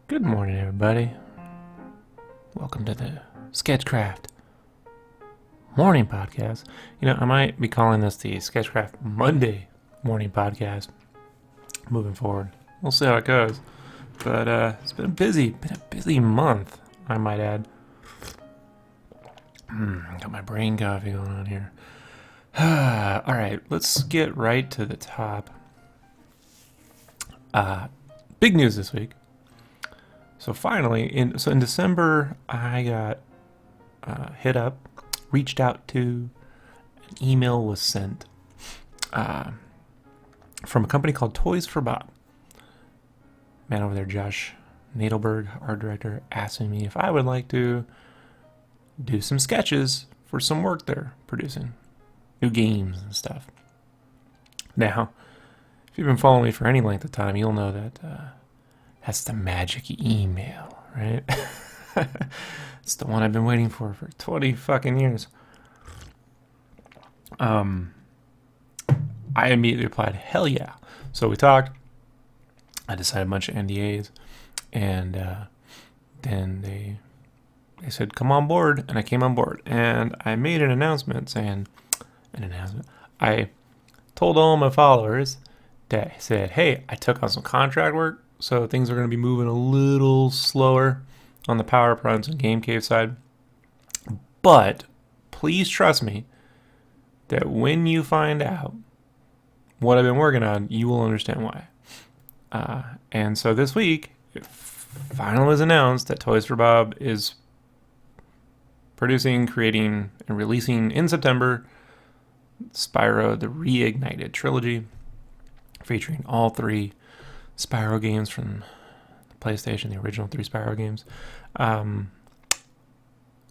Good morning, everybody. Welcome to the SketchCraft morning podcast. I might be calling this the SketchCraft Monday morning podcast moving forward. We'll see how it goes. But it's been a busy month, I might add. Got my brain coffee going on here. All right, let's get right to the top. Big news this week. So finally, in December, I got hit up, reached out to, an email was sent from a company called Toys for Bob. Man over there, Josh Nadelberg, art director, asking me if I would like to do some sketches for some work they're producing, new games and stuff. Now, if you've been following me for any length of time, you'll know that that's the magic email, right? It's the one I've been waiting for 20 fucking years. I immediately replied, hell yeah. So we talked. I decided a bunch of NDAs, and then they said, come on board, and I came on board. And I made an announcement I told all my followers that I said, hey, I took on some contract work, so things are going to be moving a little slower on the Power Fronts and Game Cave side. But please trust me that when you find out what I've been working on, you will understand why. And so this week, it finally was announced that Toys for Bob is producing, creating, and releasing in September Spyro the Reignited trilogy, featuring all three Spyro games from the PlayStation, the original three Spyro games.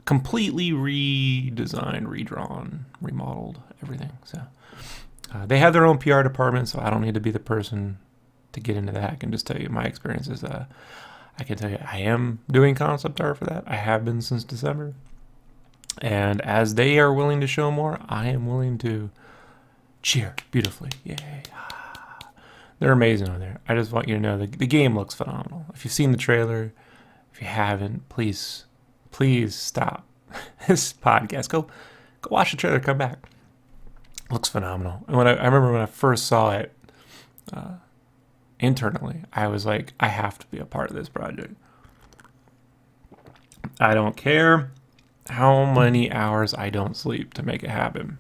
Completely redesigned, redrawn, remodeled, everything. So they have their own PR department, so I don't need to be the person to get into that. I can just tell you my experiences. I can tell you I am doing concept art for that. I have been since December. And as they are willing to show more, I am willing to cheer beautifully. Yay. They're amazing over there. I just want you to know the game looks phenomenal. If you've seen the trailer, if you haven't, please stop this podcast. Go watch the trailer, come back. It looks phenomenal. And I remember when I first saw it internally, I was like, I have to be a part of this project. I don't care how many hours I don't sleep to make it happen.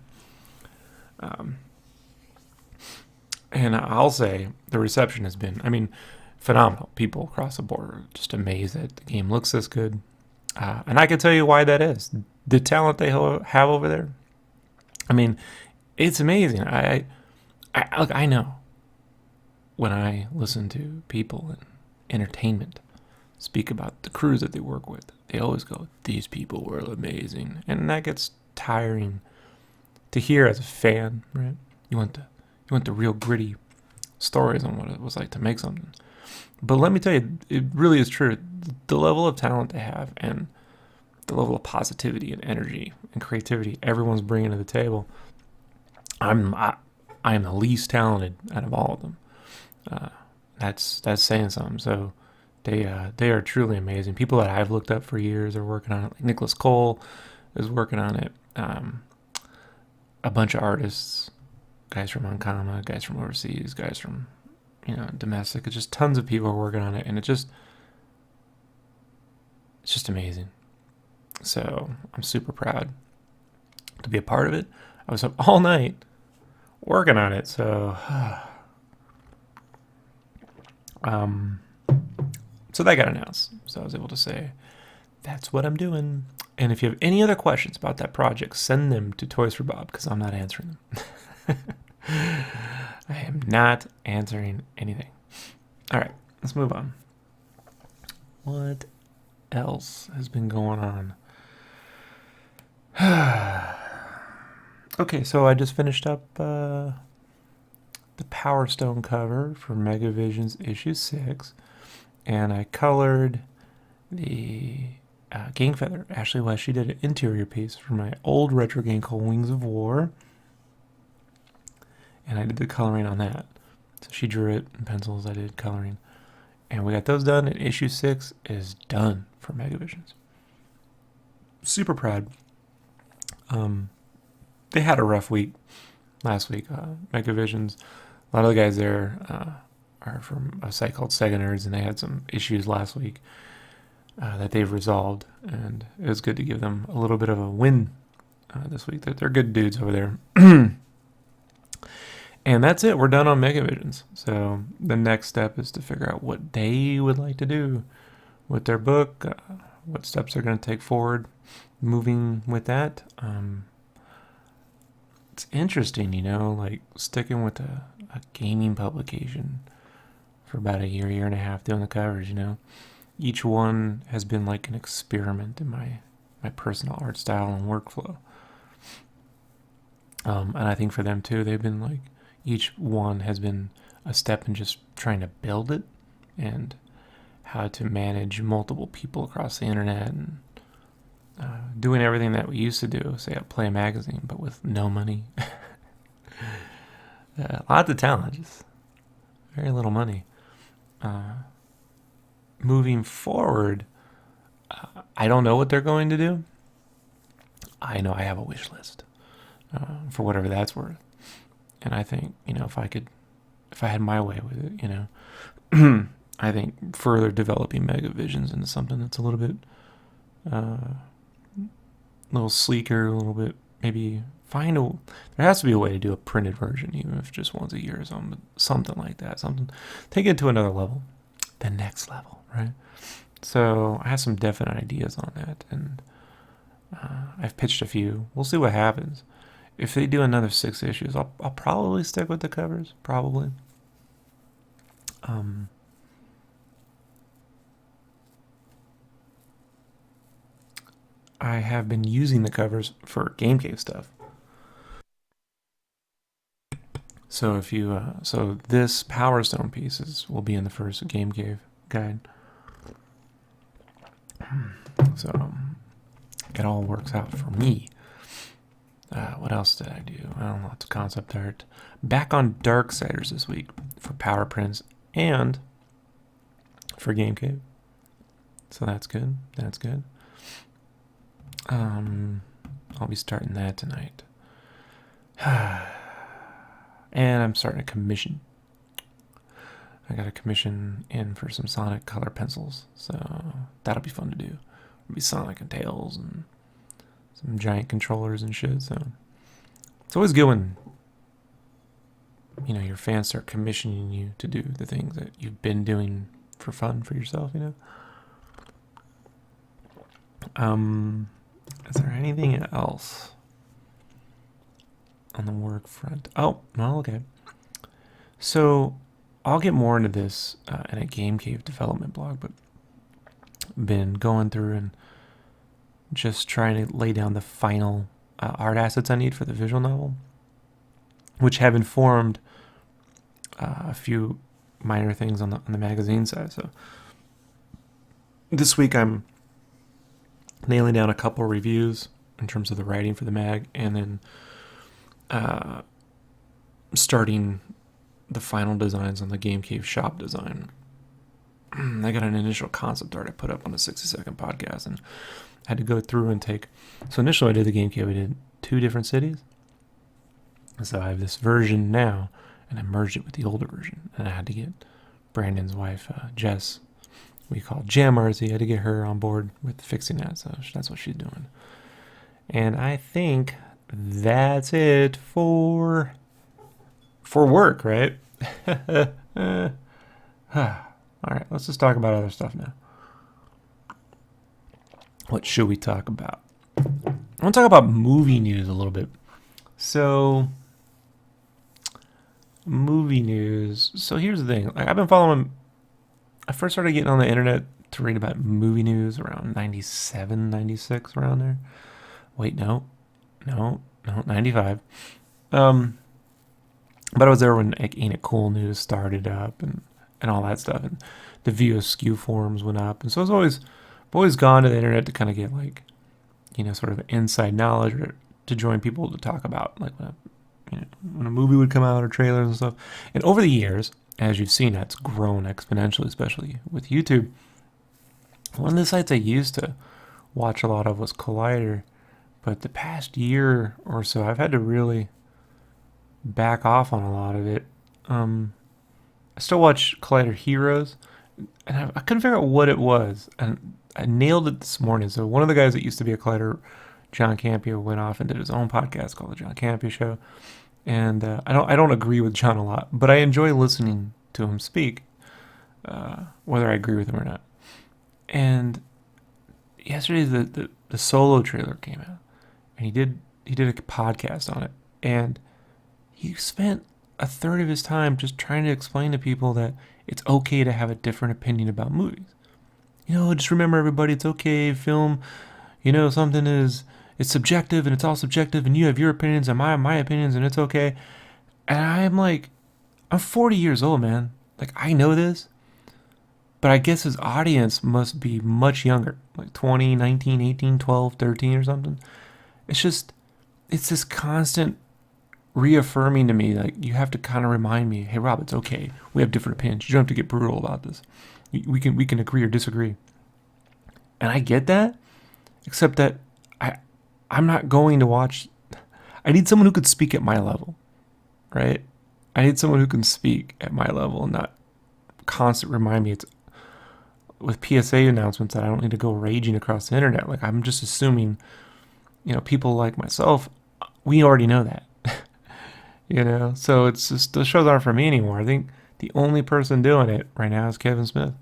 And I'll say the reception has been, phenomenal. People across the board are just amazed that the game looks this good. And I can tell you why that is. The talent they have over there. It's amazing. I know when I listen to people in entertainment speak about the crews that they work with, they always go, these people were amazing. And that gets tiring to hear as a fan, right? You want the real gritty stories on what it was like to make something. But let me tell you, it really is true. The level of talent they have and the level of positivity and energy and creativity everyone's bringing to the table, I am the least talented out of all of them. That's saying something. So they are truly amazing. People that I've looked up for years are working on it. Like Nicholas Cole is working on it. A bunch of artists, guys from Ankama, guys from overseas, guys from domestic. It's just tons of people are working on it, and it's just amazing. So I'm super proud to be a part of it. I was up all night working on it, so so that got announced. So I was able to say, that's what I'm doing. And if you have any other questions about that project, send them to Toys for Bob, because I'm not answering them. I am not answering anything. All right, let's move on. What else has been going on? Okay, so I just finished up the Power Stone cover for Megavision's issue 6, and I colored the Gang Feather. Ascher-Weiss, she did an interior piece for my old retro game called Wings of War, and I did the coloring on that. So she drew it in pencils, I did coloring. And we got those done, and issue 6 is done for Megavisions. Super proud. They had a rough week last week. Megavisions, a lot of the guys there are from a site called Sega Nerds, and they had some issues last week that they've resolved, and it was good to give them a little bit of a win this week. They're good dudes over there. And that's it. We're done on Megavisions. So the next step is to figure out what they would like to do with their book, what steps they're going to take forward moving with that. It's interesting, like sticking with a gaming publication for about a year and a half doing the covers, Each one has been like an experiment in my personal art style and workflow. And I think for them too, they've been like, each one has been a step in just trying to build it and how to manage multiple people across the internet and doing everything that we used to do, say at Play Magazine, but with no money. Lots of talent, just very little money. Moving forward, I don't know what they're going to do. I know I have a wish list for whatever that's worth. And I think, if I had my way with it, I think further developing Megavisions into something that's a little bit, little sleeker, a little bit, maybe there has to be a way to do a printed version, even if just once a year or something like that. Take it to another level, the next level, right? So I have some definite ideas on that, and I've pitched a few. We'll see what happens. If they do another 6 issues, I'll probably stick with the covers. Probably. I have been using the covers for Game Cave stuff. So this Power Stone pieces will be in the first Game Cave guide. So it all works out for me. What else did I do? Lots of concept art. Back on Darksiders this week for Power Prints and for Game Cave. So that's good. I'll be starting that tonight. And I'm starting a commission. I got a commission in for some Sonic color pencils, so that'll be fun to do. It'll be Sonic and Tails and some giant controllers and shit. So it's always good when your fans start commissioning you to do the things that you've been doing for fun for yourself. Is there anything else on the work front? Oh, well, okay. So I'll get more into this in a Game Cave development blog, but been going through and just trying to lay down the final art assets I need for the visual novel, which have informed a few minor things on the magazine side. So this week I'm nailing down a couple reviews in terms of the writing for the mag, and then starting the final designs on the Game Cave shop design. I got an initial concept art I put up on the 60-second podcast, and I had to go through and so initially I did the Game Cave, I did 2 different cities. So I have this version now, and I merged it with the older version, and I had to get Brandon's wife, Jess, we call Jam RZ. I had to get her on board with fixing that, so that's what she's doing. And I think that's it for work, right? All right, let's just talk about other stuff now. What should we talk about? I want to talk about movie news a little bit. So, movie news. So here's the thing. I've been following. I first started getting on the internet to read about movie news around 97, 96, around there. Wait, no, 95. But I was there when Ain't It Cool News started up and all that stuff, and the View Askew forums went up, and so I've always gone to the internet to kind of get sort of inside knowledge, or to join people to talk about when a movie would come out or trailers and stuff. And over the years, as you've seen, that's grown exponentially, especially with YouTube. One of the sites I used to watch a lot of was Collider, but the past year or so, I've had to really back off on a lot of it. I still watch Collider Heroes, and I couldn't figure out what it was, and I nailed it this morning. So one of the guys that used to be a Collider, John Campia, went off and did his own podcast called The John Campia Show, and I don't agree with John a lot, but I enjoy listening to him speak, whether I agree with him or not. And yesterday the Solo trailer came out, and he did a podcast on it, and he spent a third of his time just trying to explain to people that it's okay to have a different opinion about movies. Just remember, everybody, it's okay. Film, something it's subjective, and it's all subjective, and you have your opinions and my opinions, and it's okay. And I'm 40 years old, man. Like, I know this, but I guess his audience must be much younger, like 20, 19, 18, 12, 13 or something. It's this constant reaffirming to me, like, you have to kind of remind me, hey, Rob, it's okay. We have different opinions. You don't have to get brutal about this. We can agree or disagree. And I get that, except that I'm not going to watch. I need someone who could speak at my level, right? I need someone who can speak at my level and not constant remind me. It's with PSA announcements that I don't need to go raging across the internet. Like, I'm just assuming, people like myself, we already know that. So it's just, the shows aren't for me anymore. I think the only person doing it right now is Kevin Smith,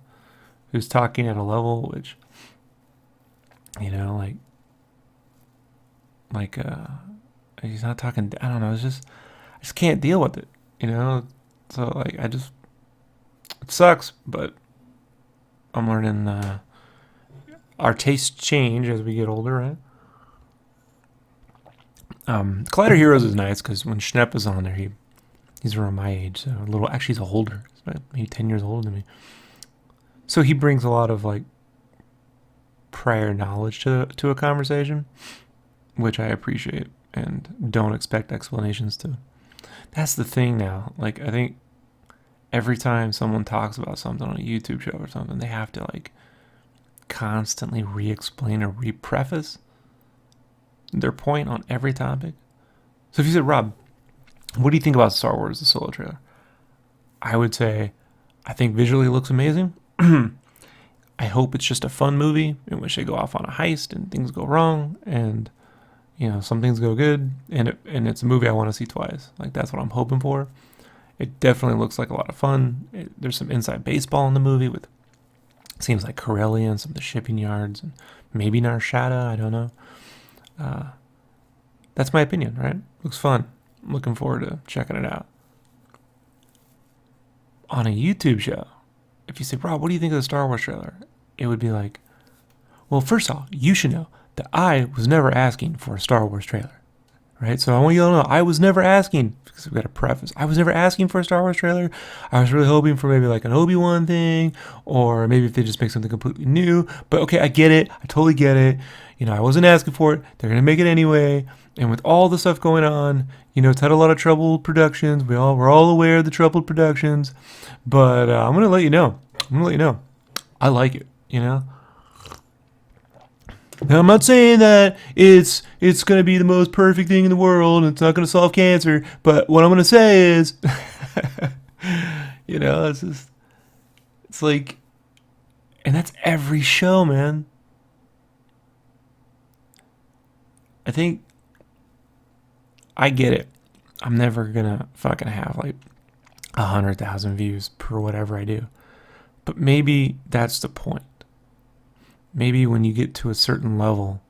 who's talking at a level which, he's not talking. I don't know. I just can't deal with it. So it sucks, but I'm learning. Our tastes change as we get older, right? Collider Heroes is nice because when Schnepp is on there, he's around my age, so he's older, maybe 10 years older than me. So he brings a lot of prior knowledge to a conversation, which I appreciate and don't expect explanations to. That's the thing now. I think every time someone talks about something on a YouTube show or something, they have to constantly re-explain or re-preface their point on every topic. So if you said, Rob, what do you think about Star Wars, the Solo trailer? I would say, I think visually it looks amazing. I hope it's just a fun movie in which they go off on a heist and things go wrong and, some things go good. And it's a movie I want to see twice. That's what I'm hoping for. It definitely looks like a lot of fun. There's some inside baseball in the movie with, seems like Corellia and some of the shipping yards and maybe Narshada, I don't know. That's my opinion, right? Looks fun. I'm looking forward to checking it out. On a YouTube show, if you say, Rob, what do you think of the Star Wars trailer? It would be like, well, first off, you should know that I was never asking for a Star Wars trailer, right? So I want you to know, I was never asking, because we've got a preface, I was never asking for a Star Wars trailer. I was really hoping for maybe an Obi-Wan thing, or maybe if they just make something completely new. But okay, I get it. I totally get it. I wasn't asking for it. They're going to make it anyway. And with all the stuff going on, it's had a lot of troubled productions. We're all aware of the troubled productions. But I'm going to let you know. I like it, Now, I'm not saying that it's going to be the most perfect thing in the world and it's not going to solve cancer. But what I'm going to say is, it's like, and that's every show, man. I think I get it. I'm never gonna fucking have 100,000 views per whatever I do. But maybe that's the point. Maybe when you get to a certain level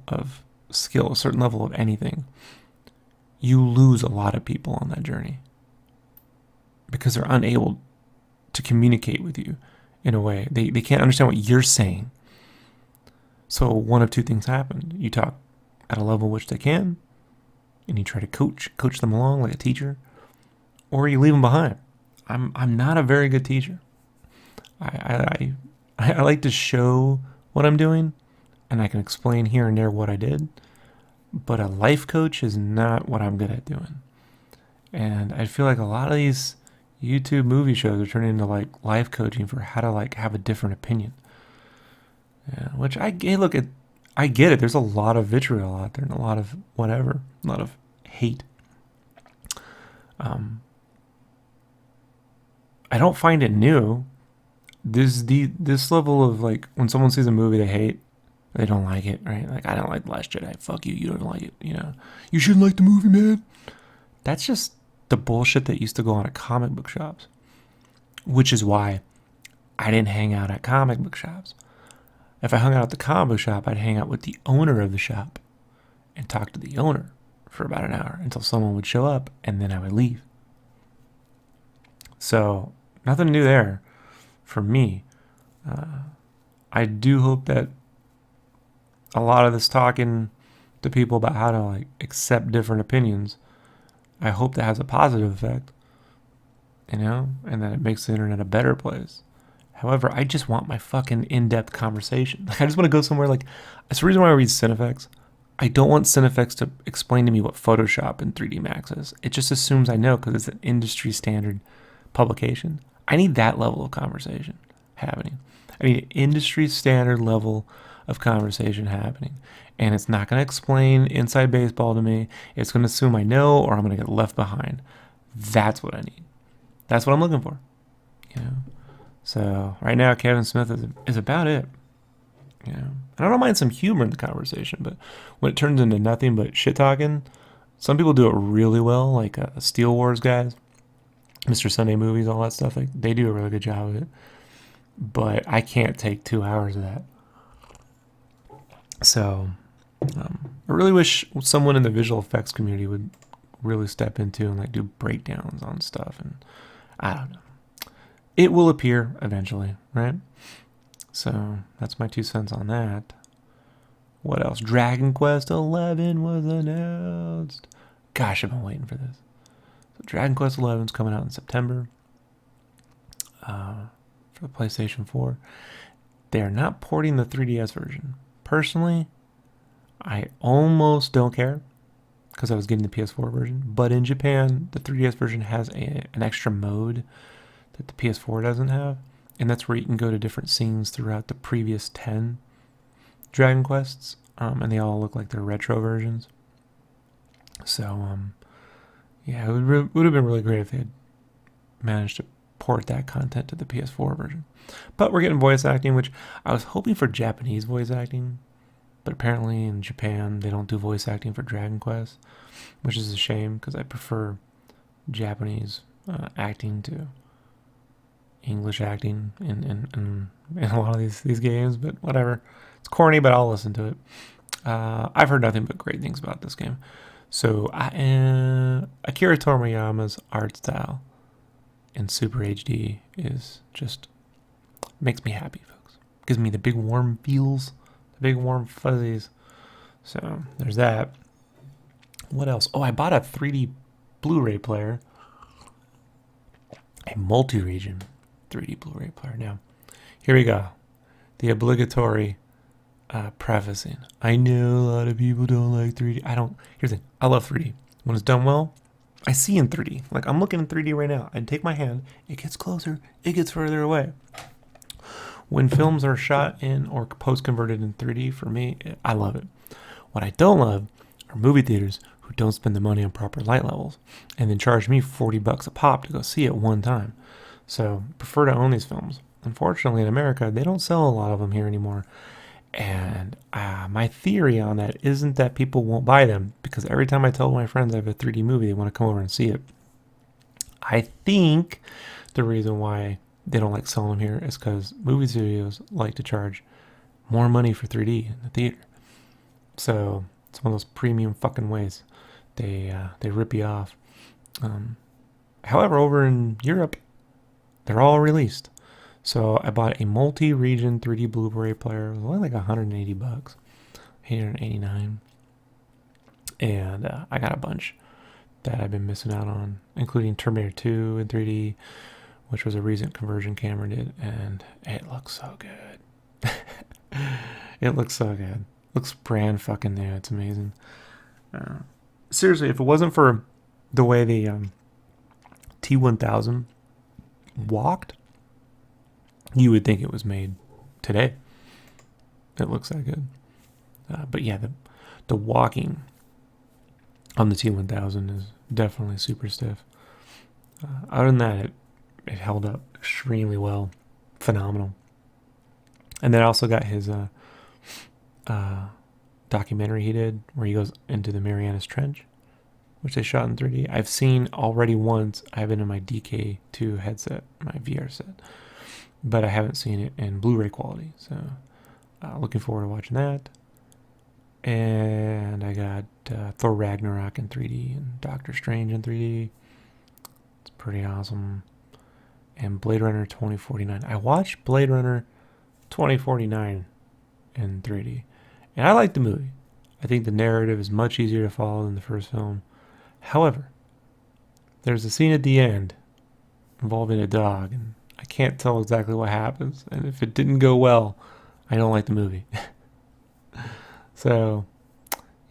of skill, a certain level of anything, you lose a lot of people on that journey because they're unable to communicate with you in a way. They can't understand what you're saying. So one of two things happen. You talk at a level which they can, and you try to coach them along like a teacher, or you leave them behind. I'm not a very good teacher. I like to show what I'm doing, and I can explain here and there what I did, but a life coach is not what I'm good at doing. And I feel like a lot of these YouTube movie shows are turning into like life coaching for how to like have a different opinion. Yeah, which I get it. There's a lot of vitriol out there and a lot of whatever, a lot of hate. Um, I don't find it new. This level of like when someone sees a movie they hate, they don't like it, right? Like I don't like The Last Jedi. Fuck you. You don't like it. You know, you shouldn't like the movie, man. That's just the bullshit that used to go on at comic book shops, which is why I didn't hang out at comic book shops. If I hung out at the comic book shop, I'd hang out with the owner of the shop and talk to the owner for about an hour until someone would show up, and then I would leave. So nothing new there for me. I do hope that a lot of this talking to people about how to like accept different opinions, I hope that has a positive effect, you know, and that it makes the internet a better place. However, I just want my fucking in-depth conversation. Like, I just want to go somewhere like, that's the reason why I read Cinefx. I don't want Cinefx to explain to me what Photoshop and 3D Max is. It just assumes I know because it's an industry standard publication. I need that level of conversation happening. I need an industry standard level of conversation happening. And it's not going to explain inside baseball to me. It's going to assume I know or I'm going to get left behind. That's what I need. That's what I'm looking for. You know? So right now, Kevin Smith is about it. You know, and I don't mind some humor in the conversation, but when it turns into nothing but shit talking, some people do it really well, like Steel Wars guys, Mr. Sunday Movies, all that stuff. Like they do a really good job of it. But I can't take 2 hours of that. So I really wish someone in the visual effects community would really step into and like do breakdowns on stuff, and I don't know. It will appear eventually, right? So that's my 2 cents on that. What else? Dragon Quest 11 was announced. Gosh, I've been waiting for this. So Dragon Quest 11 is coming out in September for the PlayStation 4. They are not porting the 3DS version. Personally, I almost don't care because I was getting the PS4 version. But in Japan, the 3DS version has an extra mode that the PS4 doesn't have, and that's where you can go to different scenes throughout the previous 10 Dragon Quests, and they all look like they're retro versions. So, yeah, it would have been really great if they had managed to port that content to the PS4 version. But we're getting voice acting, which I was hoping for Japanese voice acting, but apparently in Japan they don't do voice acting for Dragon Quest, which is a shame because I prefer Japanese acting to English acting in a lot of these games, but whatever. It's corny, but I'll listen to it. I've heard nothing but great things about this game. So Akira Toriyama's art style in Super HD is just makes me happy, folks. Gives me the big warm feels, the big warm fuzzies. So there's that. What else? Oh, I bought a 3D Blu-ray player, a multi-region 3D Blu-ray player. Now, here we go. The obligatory prefacing. I know a lot of people don't like 3D. Here's the thing. I love 3D. When it's done well, I see in 3D. Like, I'm looking in 3D right now. I take my hand. It gets closer. It gets further away. When films are shot in or post-converted in 3D, for me, I love it. What I don't love are movie theaters who don't spend the money on proper light levels and then charge me $40 a pop to go see it one time. So prefer to own these films. Unfortunately, in America, they don't sell a lot of them here anymore. And my theory on that isn't that people won't buy them, because every time I tell my friends I have a 3D movie, they want to come over and see it. I think the reason why they don't like selling them here is because movie studios like to charge more money for 3D in the theater. So it's one of those premium fucking ways they rip you off. However, over in Europe, they're all released. So I bought a multi-region 3D Blu-ray player. It was only like $180, $889, and I got a bunch that I've been missing out on, including Terminator 2 in 3D, which was a recent conversion camera did, and it looks so good. It looks so good. Looks brand fucking new. It's amazing. Seriously, if it wasn't for the way the T1000 walked, you would think it was made today. It looks that good. But yeah, the walking on the T1000 is definitely super stiff. Other than that, it held up extremely well. Phenomenal. And then I also got his documentary he did where he goes into the Marianas Trench, which they shot in 3D. I've seen already once. I have it in my DK2 headset, my VR set, but I haven't seen it in Blu-ray quality. So looking forward to watching that. And I got Thor Ragnarok in 3D and Doctor Strange in 3D. It's pretty awesome. And Blade Runner 2049. I watched Blade Runner 2049 in 3D. And I like the movie. I think the narrative is much easier to follow than the first film. However, there's a scene at the end involving a dog, and I can't tell exactly what happens. And if it didn't go well, I don't like the movie. So,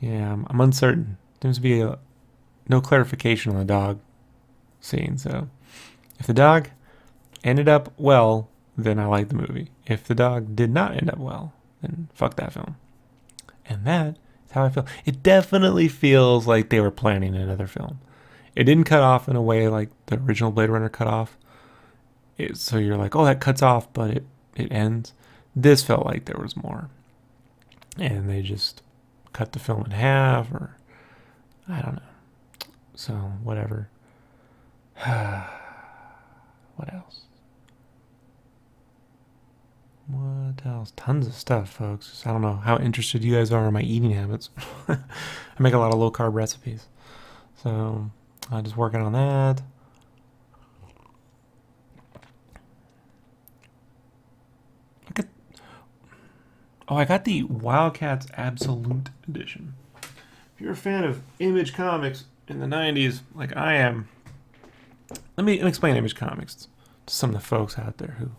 yeah, I'm uncertain. Seems to be no clarification on the dog scene. So, if the dog ended up well, then I like the movie. If the dog did not end up well, then fuck that film. And that is how I feel. It definitely feels like they were planning another film. It didn't cut off in a way like the original Blade Runner cut off. So you're like, oh, that cuts off, but it ends. This felt like there was more. And they just cut the film in half, or I don't know. So, whatever. What else? What else? Tons of stuff, folks. I don't know how interested you guys are in my eating habits. I make a lot of low-carb recipes. So, I'm just working on that. I got the Wildcats Absolute Edition. If you're a fan of Image Comics in the 90s, like I am, let me explain Image Comics to some of the folks out there who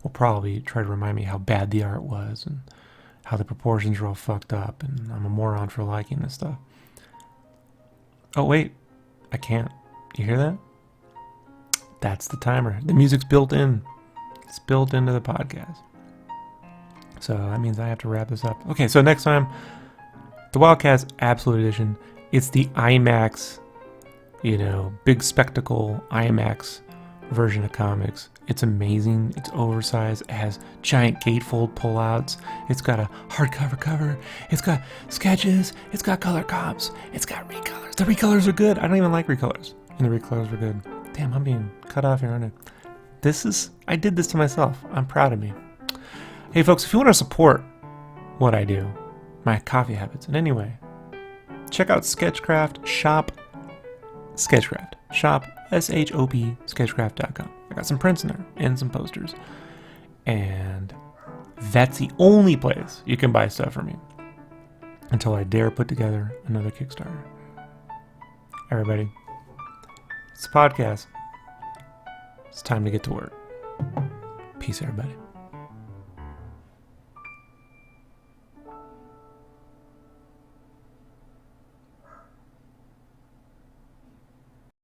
will probably try to remind me how bad the art was and how the proportions are all fucked up and I'm a moron for liking this stuff. Oh, wait. I can't. You hear that? That's the timer. The music's built in. It's built into the podcast. So that means I have to wrap this up. Okay, so next time, the Wildcats Absolute Edition. It's the IMAX, big spectacle IMAX version of comics. It's amazing. It's oversized. It has giant gatefold pullouts. It's got a hardcover cover. It's got sketches. It's got color comps. It's got recolors. The recolors are good. I don't even like recolors. And the recolors were good. Damn, I'm being cut off here, aren't I? I did this to myself. I'm proud of me. Hey folks, if you want to support what I do, my coffee habits in any way, check out SketchCraft shop, SketchCraft shop, SHOP, sketchcraft.com. I got some prints in there and some posters. And that's the only place you can buy stuff from me until I dare put together another Kickstarter. Everybody, it's a podcast. It's time to get to work. Peace, everybody.